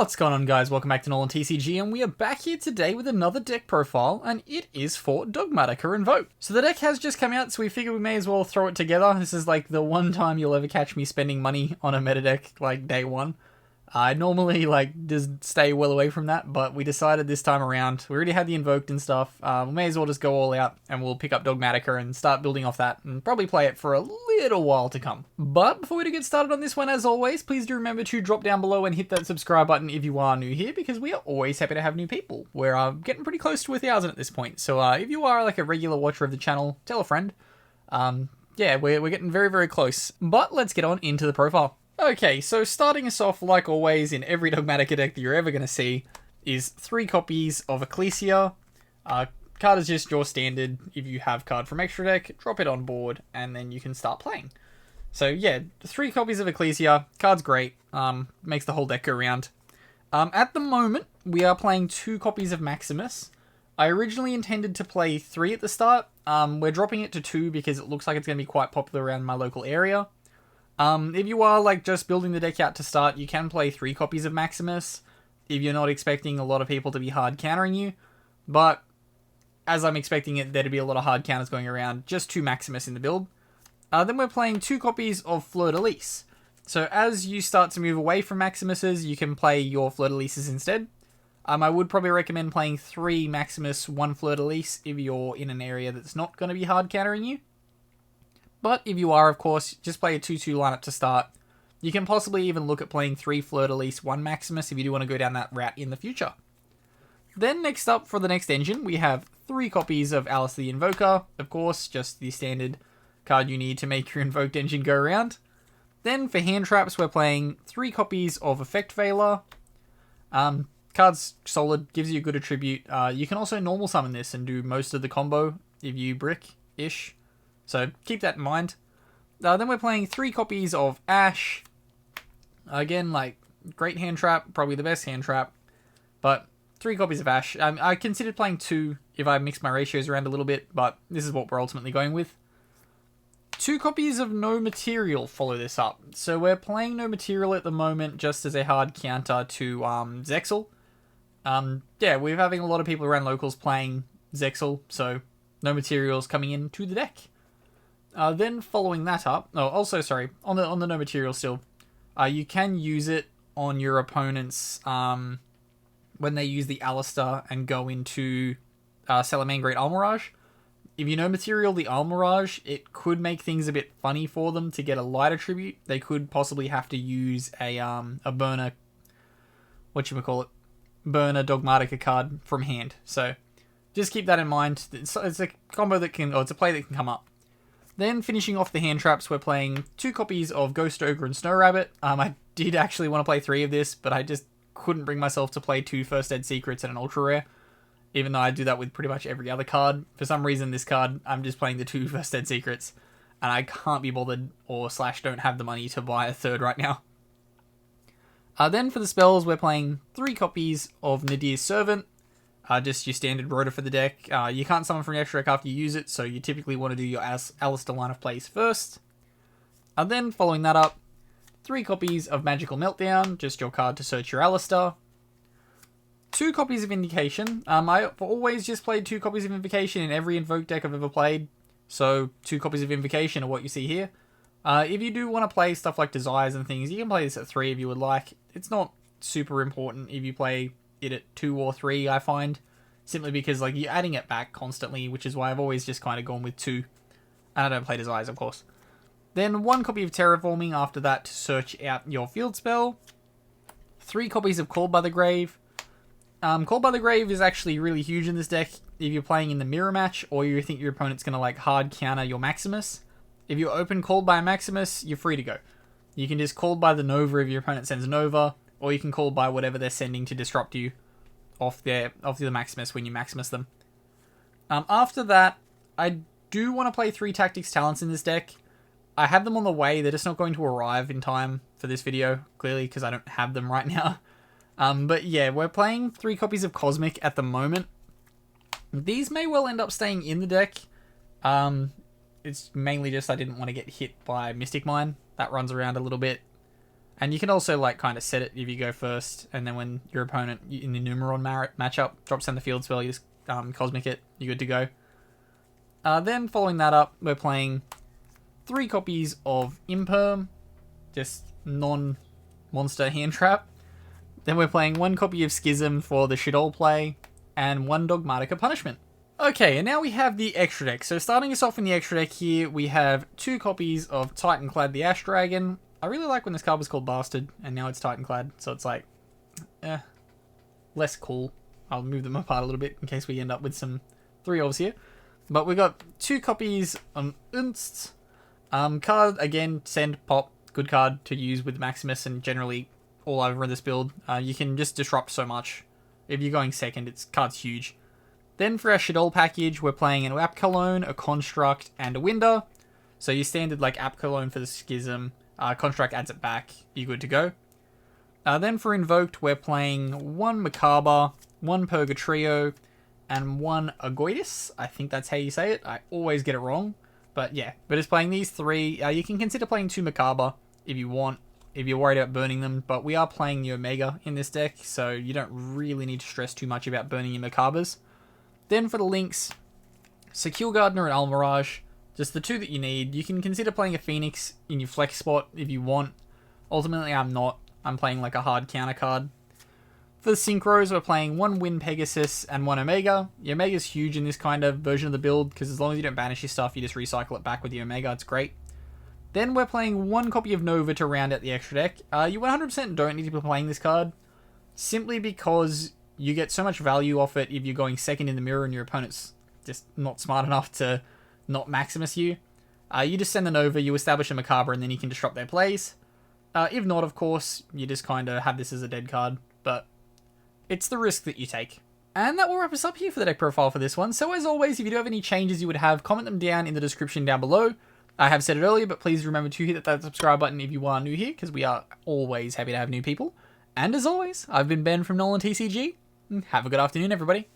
What's going on, guys? Welcome back to NolanTCG, and we are back here today with another deck profile, and it is for Dogmatika Invoked. So the deck has just come out, so we figured we may as well throw it together. This is like the one time you'll ever catch me spending money on a meta deck, like day one. I normally just stay well away from that, but we decided this time around, we already had the Invoked and stuff, we may as well just go all out and we'll pick up Dogmatika and start building off that and probably play it for a little while to come. But before we do get started on this one, as always, please do remember to drop down below and hit that subscribe button if you are new here, because we are always happy to have new people. We're getting pretty close to 1,000 at this point, so if you are like a regular watcher of the channel, tell a friend. Yeah, we're getting very, very close. But let's get on into the profile. Okay, so starting us off, like always, in every Dogmatika deck that you're ever going to see, is 3 copies of Ecclesia. Card is just your standard. If you have card from extra deck, drop it on board, and then you can start playing. So yeah, 3 copies of Ecclesia. Card's great. Makes the whole deck go round. At the moment, we are playing 2 copies of Maximus. I originally intended to play 3 at the start. We're dropping it to 2 because it looks like it's going to be quite popular around my local area. If you are just building the deck out to start, you can play 3 copies of Maximus if you're not expecting a lot of people to be hard countering you. But as I'm expecting there to be a lot of hard counters going around, just 2 Maximus in the build. Then we're playing 2 copies of Fleur-de-Lis. So as you start to move away from Maximuses, you can play your Fleur-de-Lises instead. I would probably recommend playing 3 Maximus, 1 Fleur-de-Lis if you're in an area that's not going to be hard countering you. But if you are, of course, just play a 2-2 lineup to start. You can possibly even look at playing 3 Fleur-de-Lis, 1 Maximus if you do want to go down that route in the future. Then next up for the next engine, we have 3 copies of Alice the Invoker. Of course, just the standard card you need to make your Invoked engine go around. Then for hand traps, we're playing 3 copies of Effect Veiler. Card's solid, gives you a good attribute. You can also normal summon this and do most of the combo if you brick-ish. So keep that in mind. Then we're playing 3 copies of Ash. Again, great hand trap, probably the best hand trap. But 3 copies of Ash. I considered playing 2 if I mix my ratios around a little bit, but this is what we're ultimately going with. 2 copies of No Material follow this up. So we're playing No Material at the moment just as a hard counter to Zexal. Yeah, we're having a lot of people around locals playing Zexal, so No Material's coming into the deck. Then following that up, on the No Material still, you can use it on your opponents when they use the Alistair and go into Salamangreat Almirage. If you No Material the Almirage, it could make things a bit funny for them to get a light attribute. They could possibly have to use a burner, burner Dogmatika card from hand. So just keep that in mind. It's a combo that it's a play that can come up. Then finishing off the hand traps, we're playing 2 copies of Ghost Ogre and Snow Rabbit. I did actually want to play 3 of this, but I just couldn't bring myself to play 2 First Ed Secrets and an Ultra Rare, even though I do that with pretty much every other card. For some reason, this card, I'm just playing the 2 First Ed Secrets, and I can't be bothered or / don't have the money to buy a 3rd right now. Then for the spells, we're playing 3 copies of Nadir's Servant. Just your standard rotor for the deck. You can't summon from your extra deck after you use it, so you typically want to do your Alistair line of plays first. Then following that up, 3 copies of Magical Meltdown, just your card to search your Alistair. 2 copies of Invocation. I've always just played 2 copies of Invocation in every Invoked deck I've ever played, so 2 copies of Invocation are what you see here. If you do want to play stuff like Desires and things, you can play this at 3 if you would like. It's not super important if you play it at 2 or 3, I find, simply because you're adding it back constantly, which is why I've always just kind of gone with 2, and I don't play Desires, of course. Then 1 copy of Terraforming after that to search out your field spell. 3 copies of Called by the Grave. Called by the Grave is actually really huge in this deck if you're playing in the mirror match or you think your opponent's going to hard counter your Maximus. If you open Called by a Maximus, you're free to go. You can just Called by the Nova if your opponent sends a Nova, or you can call by whatever they're sending to disrupt you off the Maximus when you Maximus them. After that, I do want to play 3 Tactics Talents in this deck. I have them on the way, they're just not going to arrive in time for this video, clearly, because I don't have them right now. But yeah, we're playing 3 copies of Cosmic at the moment. These may well end up staying in the deck. It's mainly just I didn't want to get hit by Mystic Mine. That runs around a little bit. And you can also like kind of set it if you go first, and then when your opponent in the Numeron matchup drops down the field spell, you just Cosmic it, you're good to go. Then following that up, we're playing 3 copies of Imperm, just non-monster hand trap. Then we're playing 1 copy of Schism for the shit all play, and 1 Dogmatika punishment. Okay, and now we have the extra deck. So starting us off in the extra deck here, we have 2 copies of Titanclad the Ash Dragon. I really like when this card was called Bastard, and now it's Titanclad, so it's like, less cool. I'll move them apart a little bit in case we end up with some 3-elves here. But we've got 2 copies on Unst. Card, again, send, pop, good card to use with Maximus and generally all over this build. You can just disrupt so much. If you're going second, card's huge. Then for our Shadol package, we're playing an Apcalone, a Construct, and a Winder. So your standard like Apcalone for the Schism, Construct adds it back, you're good to go. Then for Invoked, we're playing 1 Macabre, 1 Purgatrio, and 1 Agoidis. I think that's how you say it. I always get it wrong. But yeah, but it's playing these 3. You can consider playing 2 Macabre if you want, if you're worried about burning them. But we are playing the Omega in this deck, so you don't really need to stress too much about burning your Macabres. Then for the links, Secure Gardener and Almirage, just the 2 that you need. You can consider playing a Phoenix in your flex spot if you want. Ultimately, I'm not. I'm playing like a hard counter card. For the Synchros, we're playing 1 Wind Pegasus and 1 Omega. The Omega's huge in this kind of version of the build, because as long as you don't banish your stuff, you just recycle it back with the Omega. It's great. Then we're playing 1 copy of Nova to round out the extra deck. You 100% don't need to be playing this card, simply because you get so much value off it if you're going second in the mirror and your opponent's just not smart enough to not Maximus you. You just send the Nova, you establish a Macabre, and then you can disrupt their plays. If not, of course, you just kind of have this as a dead card, but it's the risk that you take. And that will wrap us up here for the deck profile for this one. So as always, if you do have any changes you would have, comment them down in the description down below. I have said it earlier, but please remember to hit that subscribe button if you are new here, because we are always happy to have new people. And as always, I've been Ben from NolanTCG. Have a good afternoon, everybody.